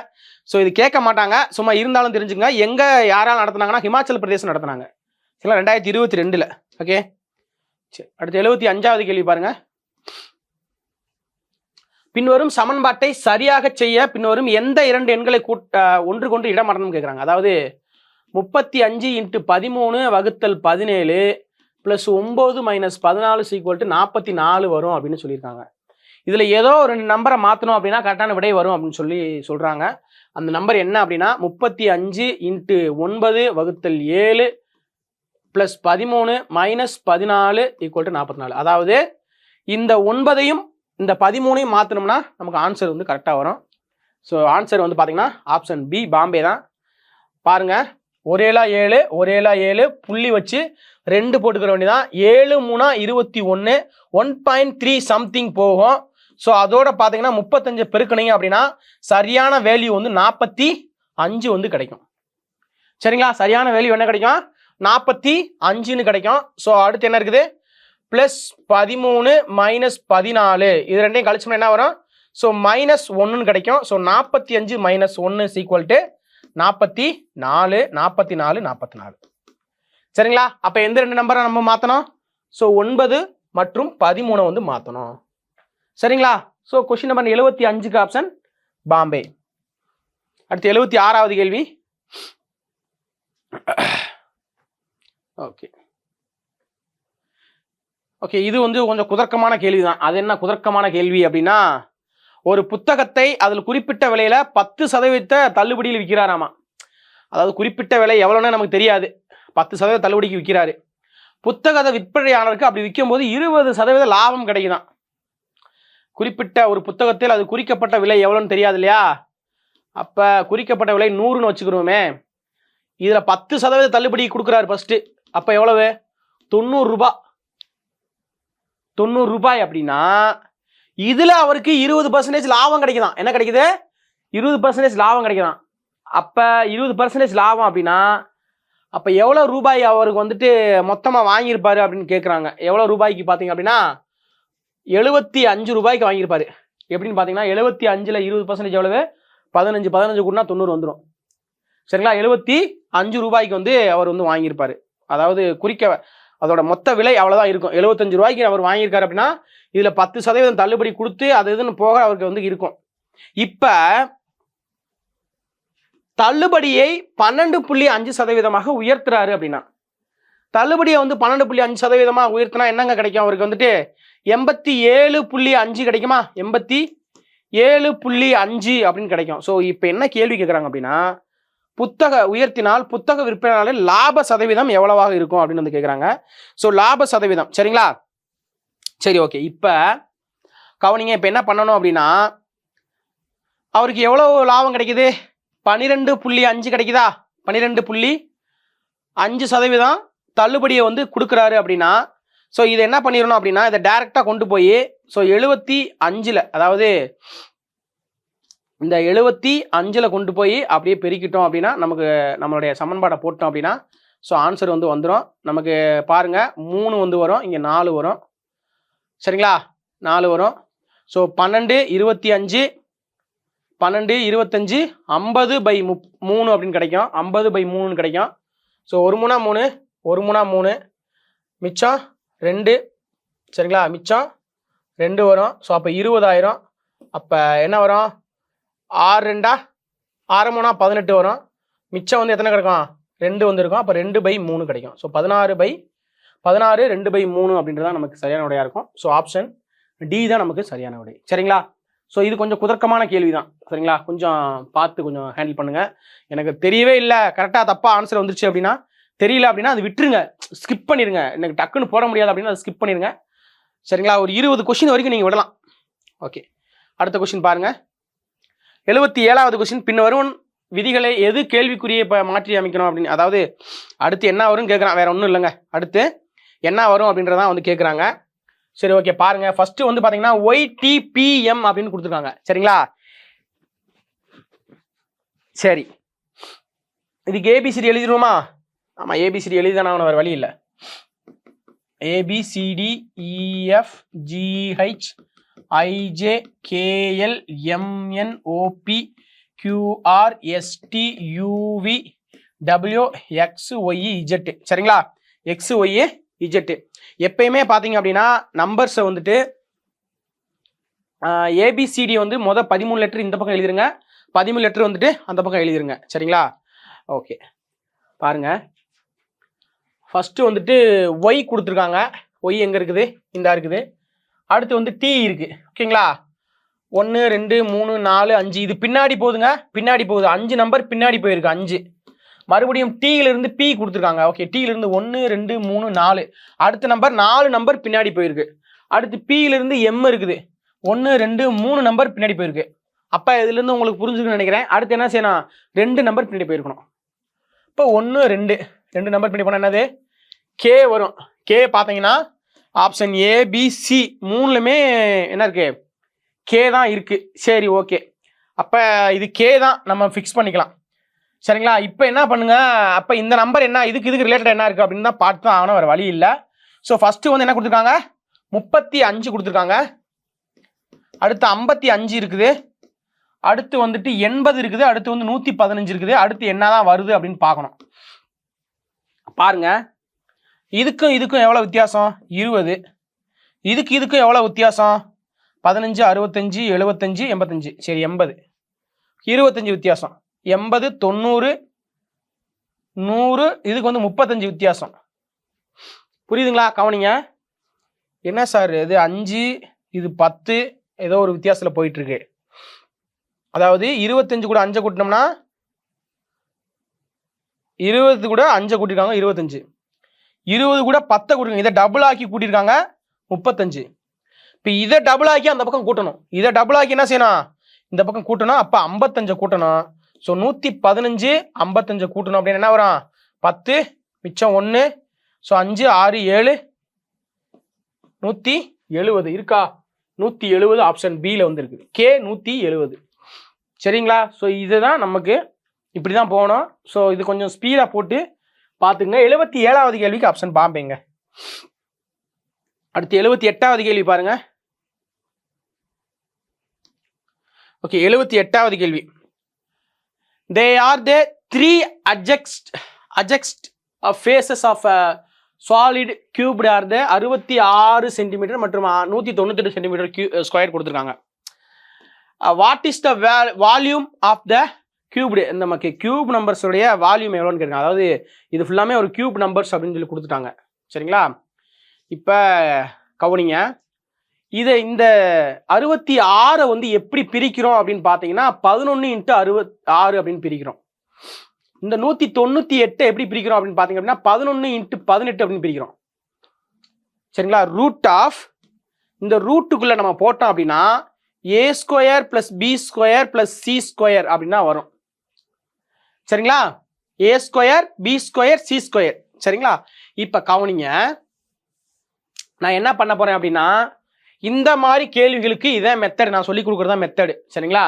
ஸோ இது கேட்க மாட்டாங்க, சும்மா இருந்தாலும் தெரிஞ்சுங்க. எங்கே யாரால் நடத்துனாங்கன்னா ஹிமாச்சல் பிரதேசம் நடத்துனாங்க. சரிங்களா? 2022ல். ஓகே. சரி. அடுத்து 75வது கேள்வி பாருங்க. பின்வரும் சமன்பாட்டை சரியாக செய்ய பின்வரும் எந்த 2 எண்களை ஒன்று கொண்டு இடமாற்றணும் கேட்குறாங்க. அதாவது 35 × 13 / 17 + 9 - 14 = 44 வரும் அப்படின்னு சொல்லியிருக்காங்க. இதில் ஏதோ ஒரு நம்பரை மாற்றணும் அப்படின்னா கரெக்டான விடை வரும் அப்படின்னு சொல்கிறாங்க. அந்த நம்பர் என்ன அப்படின்னா 35 × 9 / 7 + 13 - 14 = 44. அதாவது இந்த 9ஐயும் இந்த 13ஐயும் மாற்றணும்னா நமக்கு ஆன்சர் வந்து கரெக்டாக வரும். ஸோ ஆன்சர் வந்து பார்த்தீங்கன்னா ஆப்ஷன் பி பாம்பே தான். பாருங்கள், ஒரேலா 7 புள்ளி வச்சு 2 போட்டுக்கிற வேண்டியதான். 7 × 3 = 21, 1.3 சம்திங் போகும். ஸோ அதோட பார்த்தீங்கன்னா 35 பெருக்கணிங்க அப்படின்னா சரியான வேல்யூ வந்து 45 வந்து கிடைக்கும். சரிங்களா? சரியான வேல்யூ என்ன கிடைக்கும்? 45ன்னு கிடைக்கும். ஸோ அடுத்து என்ன இருக்குது? +13 - 14 இது ரெண்டையும் கழிச்சோம்னா என்ன வரும்? ஸோ -1ன்னு கிடைக்கும். ஸோ 45 - 1 = 44, 44, 44. சரிங்களா? அப்போ எந்த 2 நம்பரை நம்ம மாற்றணும்? ஸோ 9 மற்றும் 13 வந்து மாற்றணும். சரிங்களா? ஸோ கொஸ்டின் நம்பர் 75க்கு ஆப்ஷன் பாம்பே. அடுத்து 76வது கேள்வி. ஓகே ஓகே இது வந்து கொஞ்சம் குதர்க்கமான கேள்வி தான். அது என்ன குதர்க்கமான கேள்வி அப்படின்னா, ஒரு புத்தகத்தை அதில் குறிப்பிட்ட விலையில் 10% தள்ளுபடியில் விற்கிறாராமா. அதாவது குறிப்பிட்ட விலை எவ்வளோன்னு நமக்கு தெரியாது, 10% தள்ளுபடிக்கு விற்கிறாரு. புத்தகத்தை விற்பனையாளருக்கு அப்படி விற்கும் போது 20% லாபம் கிடைக்குதான். குறிப்பிட்ட ஒரு புத்தகத்தில் அது குறிக்கப்பட்ட விலை எவ்வளோன்னு தெரியாது இல்லையா? அப்போ குறிக்கப்பட்ட விலை 100ன்னு வச்சுக்கிறோமே. இதில் 10% தள்ளுபடி கொடுக்குறாரு ஃபஸ்ட்டு. அப்போ எவ்வளவு? 90 ரூபாய். 90 ரூபாய் அப்படின்னா இதில் அவருக்கு 20% லாபம் கிடைக்குதான். என்ன கிடைக்குது? 20% லாபம் கிடைக்குதான். அப்போ 20% லாபம் அப்படின்னா அப்போ எவ்வளோ ரூபாய் அவருக்கு வந்துட்டு மொத்தமாக வாங்கியிருப்பாரு அப்படின்னு கேட்குறாங்க. எவ்வளோ ரூபாய்க்கு பார்த்தீங்க அப்படின்னா 75 ரூபாய்க்கு வாங்கியிருப்பாரு. எப்படின்னு பார்த்தீங்கன்னா 75ல் 20% எவ்வளவு? 15 கூட்டினா 90 வந்துடும். சரிங்களா? 75 ரூபாய்க்கு வந்து அவர் வந்து வாங்கியிருப்பாரு. அதாவது அதோட மொத்த விலை அவ்வளோதான் இருக்கும். 75 ரூபாய்க்கு அவர் வாங்கியிருக்காரு அப்படின்னா இதில் 10% தள்ளுபடி கொடுத்து அது இதுன்னு போக அவருக்கு வந்து இருக்கும். இப்போ தள்ளுபடியை 12.5% உயர்த்துறாரு அப்படின்னா, தள்ளுபடியை வந்து 12.5% உயர்த்தினா என்னங்க கிடைக்கும்? அவருக்கு வந்துட்டு 87.5 கிடைக்குமா? 87.5 அப்படின்னு கிடைக்கும். ஸோ இப்போ என்ன கேள்வி கேட்குறாங்க அப்படின்னா, உயர்த்தினால் புத்தக விற்பனையாளர் லாப சதவீதம் எவ்வளவாக இருக்கும் அப்படின்னு வந்து கேட்குறாங்க. ஸோ லாப சதவீதம். சரிங்களா? சரி, ஓகே. இப்போ கவனிங்க. இப்போ என்ன பண்ணணும் அப்படின்னா, அவருக்கு எவ்வளோ லாபம் கிடைக்குது? 12.5 கிடைக்குதா? 12.5% தள்ளுபடியை வந்து கொடுக்குறாரு அப்படின்னா, ஸோ இதை என்ன பண்ணிடணும் அப்படின்னா, இதை டைரெக்டாக கொண்டு போய் ஸோ 75ல், அதாவது இந்த 75ல் கொண்டு போய் அப்படியே பெருக்கிட்டோம் அப்படின்னா நமக்கு நம்மளுடைய சமன்பாடை போட்டோம் அப்படின்னா ஸோ ஆன்சர் வந்து வந்துடும். நமக்கு பாருங்கள் 3 வந்து வரும், இங்கே 4 வரும். சரிங்களா? 4 வரும். ஸோ 12 25 12 25 50/3 அப்படின்னு கிடைக்கும். 50/3 கிடைக்கும். ஸோ 1 மூணா 3 1 மூணா 3 மிச்சம் 2 சரிங்களா, மிச்சம் 2 வரும். ஸோ அப்போ 20,000. அப்போ என்ன வரும், 6 2 6 3 18 வரும். மிச்சம் வந்து எத்தனை கிடைக்கும், 2 வந்துருக்கும். அப்போ 2/3 கிடைக்கும். ஸோ 16 2/3 அப்படின்றது தான் நமக்கு சரியான விடையாக இருக்கும். ஸோ ஆப்ஷன் டி தான் நமக்கு சரியான விடை. சரிங்களா. ஸோ இது கொஞ்சம் குதர்க்கமான கேள்வி தான். சரிங்களா, கொஞ்சம் பார்த்து கொஞ்சம் ஹேண்டில் பண்ணுங்க. எனக்கு தெரியவே இல்லை, கரெக்டாக தப்பா ஆன்சர் வந்துருச்சு அப்படின்னா, தெரியல அப்படின்னா அது விட்டுருங்க, ஸ்கிப் பண்ணிடுங்க. எனக்கு டக்குன்னு போட முடியாது அப்படின்னா அதை ஸ்கிப் பண்ணிடுங்க. சரிங்களா, ஒரு 20 கொஸ்டின் வரைக்கும் நீங்கள் விடலாம். ஓகே, அடுத்த கொஸ்டின் பாருங்க. 77வது கொஸ்டின். பின்வரும் விதிகளை எது கேள்விக்குரிய மாற்றி அமைக்கணும் அப்படின்னு, அதாவது அடுத்து என்ன வரும்னு கேட்குறான், வேற ஒன்றும் இல்லைங்க. அடுத்து என்ன வரும் அப்படின்றதான் வந்து கேட்குறாங்க. சரி ஓகே பாருங்க. ஃபர்ஸ்ட் வந்து பார்த்தீங்கன்னா YTPM அப்படின்னு கொடுத்துருக்காங்க. சரிங்களா, சரி இதுக்கு ABCD எழுதிடுவோமா? ஆமாம், ABCD எழுதிதானே அவனை வேறு வழி இல்லை. ABCDEFGHIJKLMNOPQRSTUVWXYZ. சரிங்களா, XYZ. எப்பயுமே பார்த்தீங்க அப்படின்னா நம்பர்ஸை வந்துட்டு ABCD வந்து 13 லெட்டர் இந்த பக்கம் எழுதிருங்க, 13 லெட்டர் வந்துட்டு அந்த பக்கம் எழுதிருங்க. சரிங்களா, ஓகே பாருங்க. ஃபர்ஸ்ட் வந்துட்டு ஒய் கொடுத்துருக்காங்க. ஒய் எங்கே இருக்குது, இந்த இருக்குது. அடுத்து வந்து T இருக்கு. ஓகேங்களா, 1 2 3 4 5 இது பின்னாடி போகுதுங்க, பின்னாடி போகுது. 5 நம்பர் பின்னாடி போயிருக்கு, 5. மறுபடியும் Tயிலிருந்து P கொடுத்துருக்காங்க. ஓகே, Tயிலிருந்து 1 2 3 4 அடுத்த நம்பர் 4 நம்பர் பின்னாடி போயிருக்கு. அடுத்து Pயிலிருந்து M இருக்குது, 1 2 3 நம்பர் பின்னாடி போயிருக்கு. அப்போ இதுலேருந்து உங்களுக்கு புரிஞ்சுக்கணும்னு நினைக்கிறேன். அடுத்து என்ன செய்யணும், 2 நம்பர் பின்னாடி போயிருக்கணும். இப்போ 1 2 நம்பர் பின்னாடி போனால் என்னது, K வரும். K பார்த்தீங்கன்னா ஆப்ஷன் ABC 3லுமே என்ன இருக்கு, K தான் இருக்கு. சரி ஓகே, அப்போ இது K தான் நம்ம ஃபிக்ஸ் பண்ணிக்கலாம். சரிங்களா, இப்போ என்ன பண்ணுங்க, அப்போ இந்த நம்பர் என்ன, இதுக்கு ரிலேட்டட் என்ன இருக்குது அப்படின்னு தான் பார்த்து தான் ஆகணும், வேறு வழி இல்லை. ஸோ ஃபஸ்ட்டு வந்து என்ன கொடுத்துருக்காங்க, 35 கொடுத்துருக்காங்க. அடுத்து 55 இருக்குது. அடுத்து வந்துட்டு 80 இருக்குது. அடுத்து வந்து 115 இருக்குது. அடுத்து என்னதான் வருது அப்படின்னு பார்க்கணும். பாருங்க, இதுக்கும் எவ்வளோ வித்தியாசம், 20. இதுக்கும் எவ்வளோ வித்தியாசம், 15 65 75 85. சரி 80, 25 வித்தியாசம். 80 90 100, இதுக்கு வந்து 35 வித்தியாசம். புரியுதுங்களா, கவனிங்க. என்ன சார் இது 5 இது 10 ஏதோ ஒரு வித்தியாசத்தில் போயிட்டு இருக்கு. அதாவது 25 கூட 5 கூட்டினோம்னா 20 கூட 5 கூட்டிருக்காங்க 25, 20 கூட 10 கூட்டிருக்காங்க. இதை டபுள் ஆக்கி கூட்டியிருக்காங்க 35. இப்போ இதை டபுள் ஆக்கி அந்த பக்கம் கூட்டணும். இதை டபுள் ஆக்கி என்ன செய்யணும், இந்த பக்கம் கூட்டணும். அப்போ 55 கூட்டணும். ஸோ 115 55 கூட்டணும் அப்படின்னு என்ன வரும், 10 மிச்சம் 1. ஸோ 5 6 7 170 இருக்கா, 170 ஆப்ஷன் பியில் வந்து இருக்குது. K 170. சரிங்களா, ஸோ இதுதான் நமக்கு இப்படி தான் போகணும். ஸோ இது கொஞ்சம் ஸ்பீடாக போட்டு பார்த்துங்க. 77வது கேள்விக்கு ஆப்ஷன் பாம்பேங்க. அடுத்து 78வது கேள்வி பாருங்க. ஓகே, 78வது கேள்வி. They are the 3 adjacent faces of a solid cube are the 66 centimetre மற்றும் 198 சென்டிமீட்டர் ஸ்கொயர் கொடுத்துருக்காங்க. What is the volume of the cubed, நமக்கு கியூப் நம்பர்ஸோடைய வால்யூம் எவ்வளோன்னு கேட்குறாங்க. அதாவது இது ஃபுல்லாமே ஒரு கியூப் நம்பர்ஸ் அப்படின்னு சொல்லி கொடுத்துட்டாங்க. சரிங்களா, இப்போ கவனிங்க. இதை இந்த 66 வந்து எப்படி பிரிக்கிறோம் அப்படின்னு பார்த்தீங்கன்னா 11 × 66 அப்படின்னு பிரிக்கிறோம். இந்த 198 எப்படி பிரிக்கிறோம் அப்படின்னு பார்த்தீங்க அப்படின்னா 11 × 18 அப்படின்னு பிரிக்கிறோம். சரிங்களா, ரூட் ஆஃப் இந்த ரூட்டுக்குள்ளே நம்ம போட்டோம் அப்படின்னா A² + B² + C² அப்படின்னா வரும். சரிங்களா, A² B² C². சரிங்களா, இப்போ கவனிங்க, நான் என்ன பண்ண போறேன் அப்படின்னா இந்த மாதிரி கேள்விகளுக்கு இதான் மெத்தட், நான் சொல்லி கொடுக்குறதா மெத்தடு. சரிங்களா,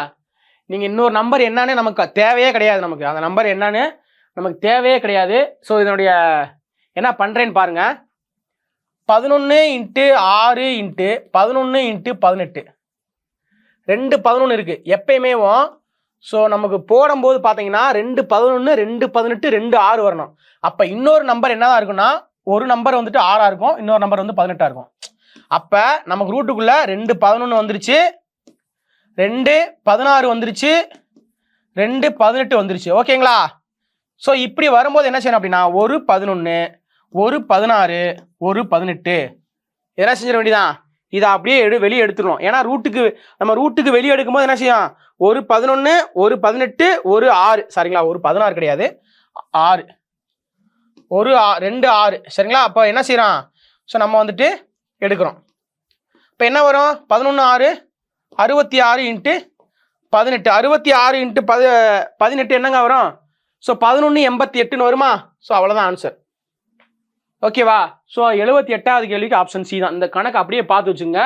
நீங்கள் இன்னொரு நம்பர் என்னன்னு நமக்கு தேவையே கிடையாது, நமக்கு அந்த நம்பர் என்னன்னு நமக்கு தேவையே கிடையாது. ஸோ இதனுடைய என்ன பண்ணுறேன்னு பாருங்க, 11 × 6 × 11 × 18 211 இருக்குது எப்பயுமேவும். ஸோ நமக்கு போடும்போது பார்த்தீங்கன்னா 211 218 26 வரணும். அப்போ இன்னொரு நம்பர் என்னதான் இருக்குன்னா ஒரு நம்பர் வந்துட்டு 6 இருக்கும், இன்னொரு நம்பர் வந்து 18 இருக்கும். அப்போ நமக்கு ரூட்டுக்குள்ளே 211 வந்துருச்சு, 216 வந்துருச்சு, 218 வந்துருச்சு. ஓகேங்களா? ஸோ இப்படி வரும்போது என்ன செய்யணும் அப்படின்னா ஒரு 11 ஒரு 16 ஒரு 18 என்ன செஞ்சிட வேண்டியதான், இதை அப்படியே வெளியே எடுத்துருவோம். ஏன்னா நம்ம ரூட்டுக்கு வெளியே எடுக்கும்போது என்ன செய்யும், ஒரு 11 ஒரு 18 ஒரு 6 சரிங்களா, ஒரு 16 கிடையாது 6 ஒரு 2 6 சரிங்களா. அப்போ என்ன செய்யறோம், ஸோ நம்ம வந்துட்டு எடுக்கிறோம். இப்போ என்ன வரும் 11 6 66 இன்ட்டு 18 66 இன்ட்டு 18 என்னங்க வரும், ஸோ 1188 வருமா. ஸோ அவ்வளோதான் ஆன்சர். ஓகேவா? ஸோ 78வது கேள்விக்கு ஆப்ஷன் சி தான். இந்த கணக்கு அப்படியே பார்த்து வச்சுங்க.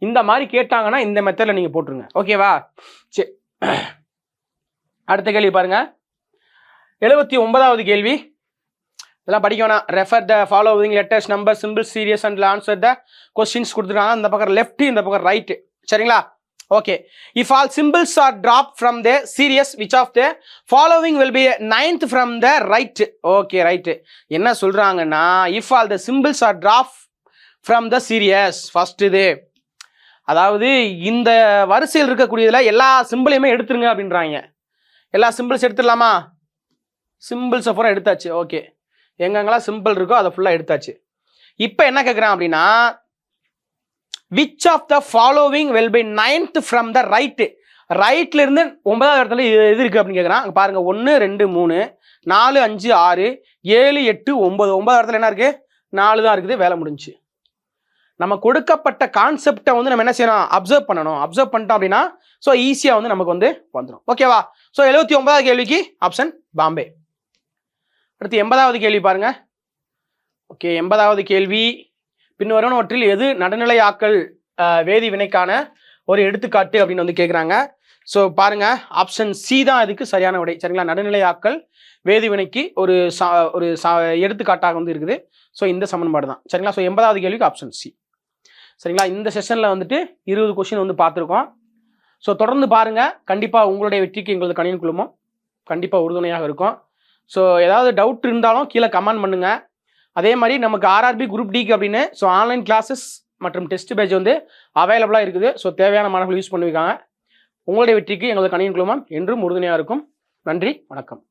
இந்த மாதிரி கேட்டாங்கன்னா இந்த மெத்தடில் நீங்கள் போட்டுருங்க. ஓகேவா? சரி, அடுத்த கேள்வி பாருங்க. 79வது கேள்வி. இதெல்லாம் படிக்க வேணாம். Refer the following letters number symbol series and answer the questions கொடுத்துருக்காங்க. இந்த பக்கம் லெஃப்ட், இந்த பக்கம் ரைட்டு. சரிங்களா? Okay. If all symbols are drop from the series which of the following will be 9th from the right. Okay right. என்ன சொல்றாங்கன்னா if all the symbols are drop from the series, first இது, அதாவது இந்த வரிசையில் இருக்கக்கூடியதுல எல்லா சிம்பிளையுமே எடுத்துருங்க அப்படின்றாங்க. எல்லா சிம்பிள்ஸ் எடுத்துடலாமா? சிம்பிள்ஸை பூரா எடுத்தாச்சு. ஓகே, எங்கெங்கெல்லாம் சிம்பிள் இருக்கோ அதை ஃபுல்லாக எடுத்தாச்சு. இப்போ என்ன கேட்குறான் அப்படின்னா which of the following will be 9th from the right. ரைட்ல இருந்து 9வது இடத்துல எது இருக்கு அப்படின்னு கேட்குறான். அங்கே பாருங்க 1 2 3 4 5 6 7 8 9. 9வது இடத்துல என்ன இருக்கு, 4 தான் இருக்குது. வேலை முடிஞ்சு. நம்ம கொடுக்கப்பட்ட கான்செப்டை வந்து நம்ம என்ன செய்யணும், அப்சர்வ் பண்ணணும். அப்சர்வ் பண்ணிட்டோம் அப்படின்னா ஸோ ஈஸியாக வந்து நமக்கு வந்து வந்துடும். ஓகேவா? ஸோ 79வது கேள்விக்கு ஆப்ஷன் பாம்பே. அடுத்து 80வது கேள்வி பாருங்க. ஓகே, 80வது கேள்வி. பின்வருவனவற்றில் எது நடுநிலையாக்கல் வேதி வினைக்கான ஒரு எடுத்துக்காட்டு அப்படின்னு வந்து கேட்குறாங்க. ஸோ பாருங்க, ஆப்ஷன் சி தான் இதுக்கு சரியான விடை. சரிங்களா? நடுநிலையாக்கல் வேதி வினைக்கு ஒரு எடுத்துக்காட்டாக வந்து இருக்குது. ஸோ இந்த சமன்பாடு தான். சரிங்களா? ஸோ 80வது கேள்விக்கு ஆப்ஷன் சி. சரிங்களா? இந்த செஷனில் வந்துட்டு 20 கொஸ்டின் வந்து பார்த்துருக்கோம். ஸோ தொடர்ந்து பாருங்க. கண்டிப்பாக உங்களுடைய வெற்றிக்கு எங்களது கணினி குழுமம் கண்டிப்பாக உறுதுணையாக இருக்கும். ஸோ ஏதாவது டவுட் இருந்தாலும் கீழே கமெண்ட் பண்ணுங்க. அதே மாதிரி நமக்கு ஆர்ஆர்பி குரூப் டிக்கு அப்படின்னு ஸோ ஆன்லைன் கிளாஸஸ் மற்றும் டெஸ்ட் பேஜ் வந்து அவைலபிளாக இருக்குது. ஸோ தேவையான மாணவர்கள் யூஸ் பண்ணுவாங்க. உங்களுடைய வெற்றிக்கு எங்களது கணினி குழுமம் என்றும் உறுதுணையாக இருக்கும். நன்றி, வணக்கம்.